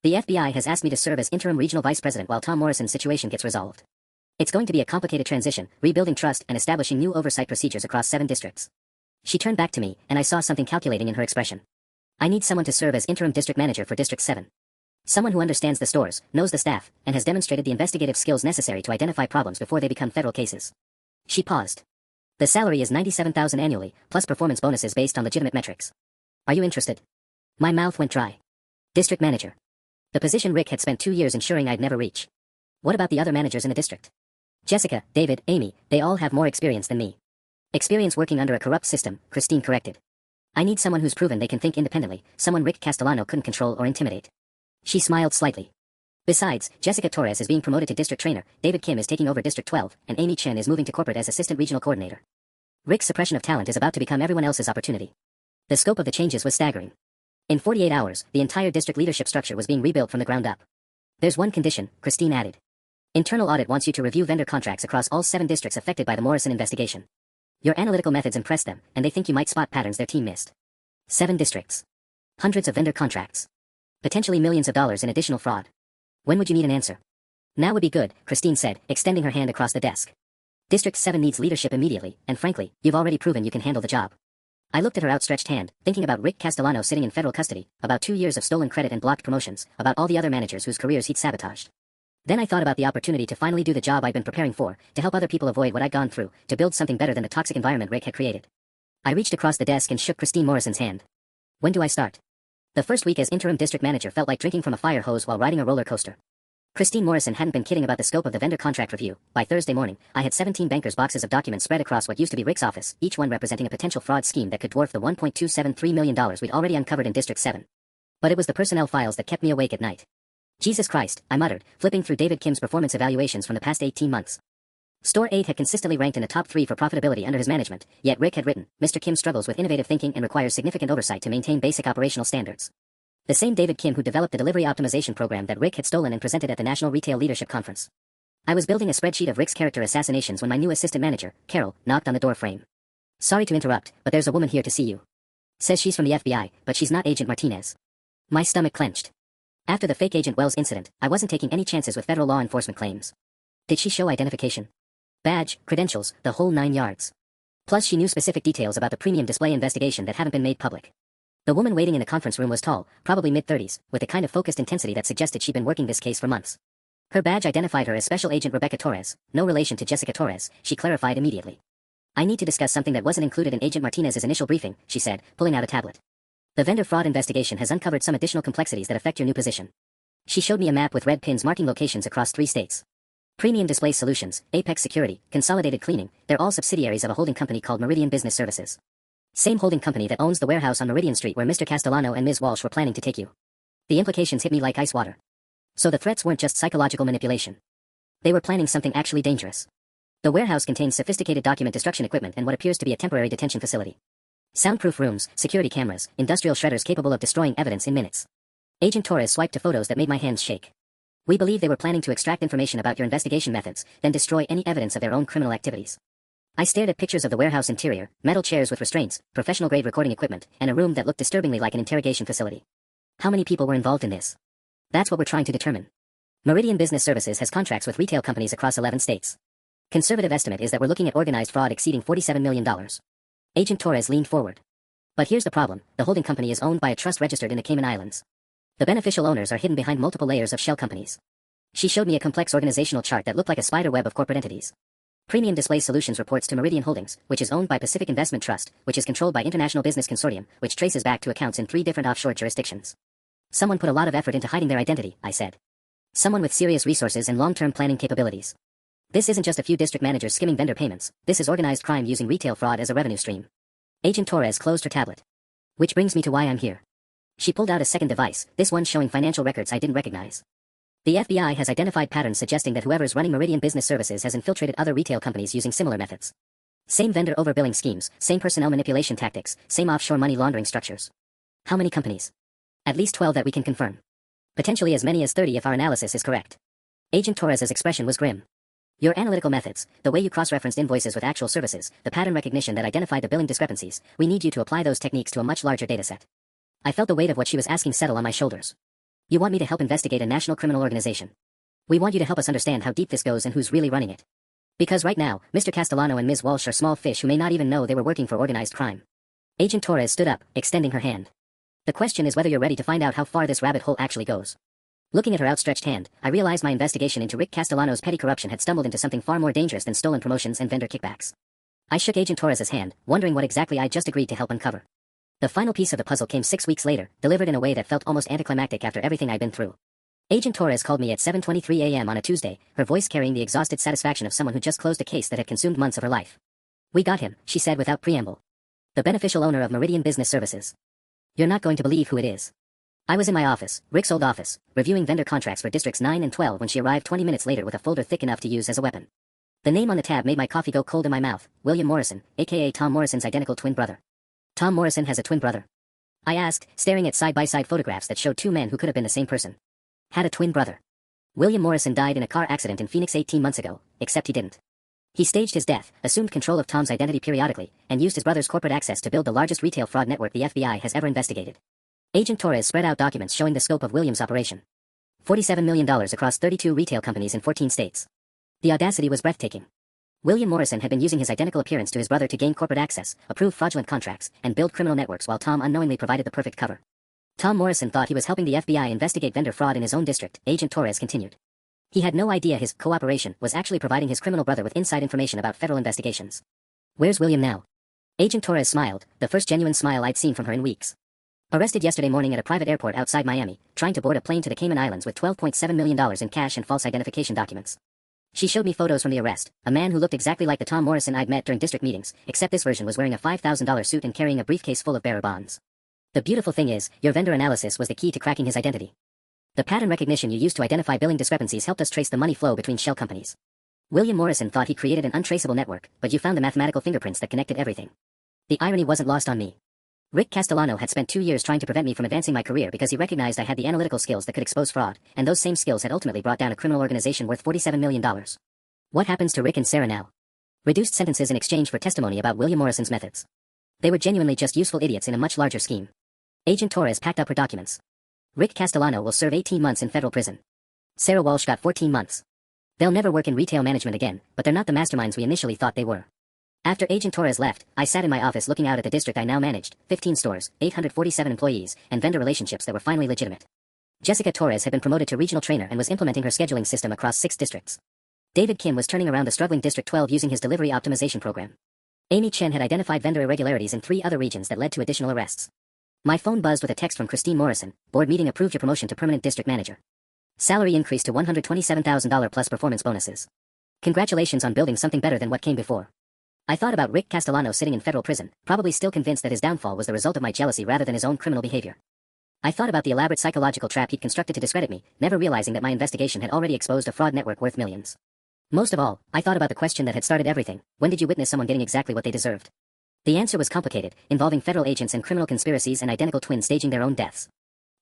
Speaker 1: The FBI has asked me to serve as interim regional vice president while Tom Morrison's situation gets resolved. It's going to be a complicated transition, rebuilding trust and establishing new oversight procedures across 7 districts. She turned back to me, and I saw something calculating in her expression. I need someone to serve as interim district manager for District 7. Someone who understands the stores, knows the staff, and has demonstrated the investigative skills necessary to identify problems before they become federal cases. She paused. The salary is $97,000 annually, plus performance bonuses based on legitimate metrics. Are you interested? My mouth went dry. District manager. The position Rick had spent 2 years ensuring I'd never reach. What about the other managers in the district? Jessica, David, Amy, they all have more experience than me. Experience working under a corrupt system, Christine corrected. I need someone who's proven they can think independently, someone Rick Castellano couldn't control or intimidate. She smiled slightly. Besides, Jessica Torres is being promoted to district trainer, David Kim is taking over District 12, and Amy Chen is moving to corporate as assistant regional coordinator. Rick's suppression of talent is about to become everyone else's opportunity. The scope of the changes was staggering. In 48 hours, the entire district leadership structure was being rebuilt from the ground up. There's one condition, Christine added. Internal audit wants you to review vendor contracts across all 7 districts affected by the Morrison investigation. Your analytical methods impress them, and they think you might spot patterns their team missed. 7 districts. Hundreds of vendor contracts. Potentially millions of dollars in additional fraud. When would you need an answer? Now would be good, Christine said, extending her hand across the desk. District 7 needs leadership immediately, and frankly, you've already proven you can handle the job. I looked at her outstretched hand, thinking about Rick Castellano sitting in federal custody, about 2 years of stolen credit and blocked promotions, about all the other managers whose careers he'd sabotaged. Then I thought about the opportunity to finally do the job I'd been preparing for, to help other people avoid what I'd gone through, to build something better than the toxic environment Rick had created. I reached across the desk and shook Christine Morrison's hand. When do I start? The first week as interim district manager felt like drinking from a fire hose while riding a roller coaster. Christine Morrison hadn't been kidding about the scope of the vendor contract review. By Thursday morning, I had 17 bankers' boxes of documents spread across what used to be Rick's office, each one representing a potential fraud scheme that could dwarf the $1.273 million we'd already uncovered in District 7. But it was the personnel files that kept me awake at night. Jesus Christ, I muttered, flipping through David Kim's performance evaluations from the past 18 months. Store 8 had consistently ranked in the top 3 for profitability under his management, yet Rick had written, Mr. Kim struggles with innovative thinking and requires significant oversight to maintain basic operational standards. The same David Kim who developed the delivery optimization program that Rick had stolen and presented at the National Retail Leadership Conference. I was building a spreadsheet of Rick's character assassinations when my new assistant manager, Carol, knocked on the door frame. Sorry to interrupt, but there's a woman here to see you. Says she's from the FBI, but she's not Agent Martinez. My stomach clenched. After the fake Agent Wells incident, I wasn't taking any chances with federal law enforcement claims. Did she show identification? Badge, credentials, the whole 9 yards. Plus she knew specific details about the premium display investigation that haven't been made public. The woman waiting in the conference room was tall, probably mid-30s, with the kind of focused intensity that suggested she'd been working this case for months. Her badge identified her as Special Agent Rebecca Torres, no relation to Jessica Torres, she clarified immediately. I need to discuss something that wasn't included in Agent Martinez's initial briefing, she said, pulling out a tablet. The vendor fraud investigation has uncovered some additional complexities that affect your new position. She showed me a map with red pins marking locations across 3 states. Premium Display Solutions, Apex Security, Consolidated Cleaning, they're all subsidiaries of a holding company called Meridian Business Services. Same holding company that owns the warehouse on Meridian Street where Mr. Castellano and Ms. Walsh were planning to take you. The implications hit me like ice water. So the threats weren't just psychological manipulation. They were planning something actually dangerous. The warehouse contains sophisticated document destruction equipment and what appears to be a temporary detention facility. Soundproof rooms, security cameras, industrial shredders capable of destroying evidence in minutes. Agent Torres swiped to photos that made my hands shake. We believe they were planning to extract information about your investigation methods, then destroy any evidence of their own criminal activities. I stared at pictures of the warehouse interior, metal chairs with restraints, professional-grade recording equipment, and a room that looked disturbingly like an interrogation facility. How many people were involved in this? That's what we're trying to determine. Meridian Business Services has contracts with retail companies across 11 states. Conservative estimate is that we're looking at organized fraud exceeding $47 million. Agent Torres leaned forward. But here's the problem, the holding company is owned by a trust registered in the Cayman Islands. The beneficial owners are hidden behind multiple layers of shell companies. She showed me a complex organizational chart that looked like a spider web of corporate entities. Premium Display Solutions reports to Meridian Holdings, which is owned by Pacific Investment Trust, which is controlled by International Business Consortium, which traces back to accounts in 3 different offshore jurisdictions. Someone put a lot of effort into hiding their identity, I said. Someone with serious resources and long-term planning capabilities. This isn't just a few district managers skimming vendor payments, this is organized crime using retail fraud as a revenue stream. Agent Torres closed her tablet. Which brings me to why I'm here. She pulled out a second device, this one showing financial records I didn't recognize. The FBI has identified patterns suggesting that whoever's running Meridian Business Services has infiltrated other retail companies using similar methods. Same vendor overbilling schemes, same personnel manipulation tactics, same offshore money laundering structures. How many companies? At least 12 that we can confirm. Potentially as many as 30 if our analysis is correct. Agent Torres's expression was grim. Your analytical methods, the way you cross-referenced invoices with actual services, the pattern recognition that identified the billing discrepancies, we need you to apply those techniques to a much larger dataset. I felt the weight of what she was asking settle on my shoulders. You want me to help investigate a national criminal organization. We want you to help us understand how deep this goes and who's really running it. Because right now, Mr. Castellano and Ms. Walsh are small fish who may not even know they were working for organized crime. Agent Torres stood up, extending her hand. The question is whether you're ready to find out how far this rabbit hole actually goes. Looking at her outstretched hand, I realized my investigation into Rick Castellano's petty corruption had stumbled into something far more dangerous than stolen promotions and vendor kickbacks. I shook Agent Torres's hand, wondering what exactly I'd just agreed to help uncover. The final piece of the puzzle came 6 weeks later, delivered in a way that felt almost anticlimactic after everything I'd been through. Agent Torres called me at 7:23 a.m. on a Tuesday, her voice carrying the exhausted satisfaction of someone who just closed a case that had consumed months of her life. We got him, she said without preamble. The beneficial owner of Meridian Business Services. You're not going to believe who it is. I was in my office, Rick's old office, reviewing vendor contracts for Districts 9 and 12 when she arrived 20 minutes later with a folder thick enough to use as a weapon. The name on the tab made my coffee go cold in my mouth, William Morrison, aka Tom Morrison's identical twin brother. Tom Morrison has a twin brother? I asked, staring at side-by-side photographs that showed two men who could have been the same person. Had a twin brother. William Morrison died in a car accident in Phoenix 18 months ago, except he didn't. He staged his death, assumed control of Tom's identity periodically, and used his brother's corporate access to build the largest retail fraud network the FBI has ever investigated. Agent Torres spread out documents showing the scope of William's operation. $47 million across 32 retail companies in 14 states. The audacity was breathtaking. William Morrison had been using his identical appearance to his brother to gain corporate access, approve fraudulent contracts, and build criminal networks while Tom unknowingly provided the perfect cover. Tom Morrison thought he was helping the FBI investigate vendor fraud in his own district, Agent Torres continued. He had no idea his cooperation was actually providing his criminal brother with inside information about federal investigations. Where's William now? Agent Torres smiled, the first genuine smile I'd seen from her in weeks. Arrested yesterday morning at a private airport outside Miami, trying to board a plane to the Cayman Islands with $12.7 million in cash and false identification documents. She showed me photos from the arrest, a man who looked exactly like the Tom Morrison I'd met during district meetings, except this version was wearing a $5,000 suit and carrying a briefcase full of bearer bonds. The beautiful thing is, your vendor analysis was the key to cracking his identity. The pattern recognition you used to identify billing discrepancies helped us trace the money flow between shell companies. William Morrison thought he created an untraceable network, but you found the mathematical fingerprints that connected everything. The irony wasn't lost on me. Rick Castellano had spent 2 years trying to prevent me from advancing my career because he recognized I had the analytical skills that could expose fraud, and those same skills had ultimately brought down a criminal organization worth $47 million. What happens to Rick and Sarah now? Reduced sentences in exchange for testimony about William Morrison's methods. They were genuinely just useful idiots in a much larger scheme. Agent Torres packed up her documents. Rick Castellano will serve 18 months in federal prison. Sarah Walsh got 14 months. They'll never work in retail management again, but they're not the masterminds we initially thought they were. After Agent Torres left, I sat in my office looking out at the district I now managed, 15 stores, 847 employees, and vendor relationships that were finally legitimate. Jessica Torres had been promoted to regional trainer and was implementing her scheduling system across 6 districts. David Kim was turning around the struggling District 12 using his delivery optimization program. Amy Chen had identified vendor irregularities in 3 other regions that led to additional arrests. My phone buzzed with a text from Christine Morrison, board meeting approved your promotion to permanent district manager. Salary increased to $127,000 plus performance bonuses. Congratulations on building something better than what came before. I thought about Rick Castellano sitting in federal prison, probably still convinced that his downfall was the result of my jealousy rather than his own criminal behavior. I thought about the elaborate psychological trap he'd constructed to discredit me, never realizing that my investigation had already exposed a fraud network worth millions. Most of all, I thought about the question that had started everything: when did you witness someone getting exactly what they deserved? The answer was complicated, involving federal agents and criminal conspiracies and identical twins staging their own deaths.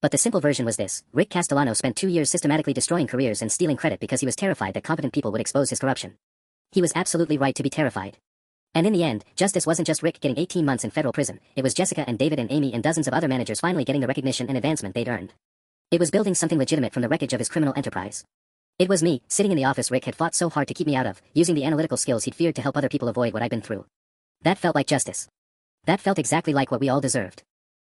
Speaker 1: But the simple version was this: Rick Castellano spent 2 years systematically destroying careers and stealing credit because he was terrified that competent people would expose his corruption. He was absolutely right to be terrified. And in the end, justice wasn't just Rick getting 18 months in federal prison, it was Jessica and David and Amy and dozens of other managers finally getting the recognition and advancement they'd earned. It was building something legitimate from the wreckage of his criminal enterprise. It was me, sitting in the office Rick had fought so hard to keep me out of, using the analytical skills he'd feared to help other people avoid what I'd been through. That felt like justice. That felt exactly like what we all deserved.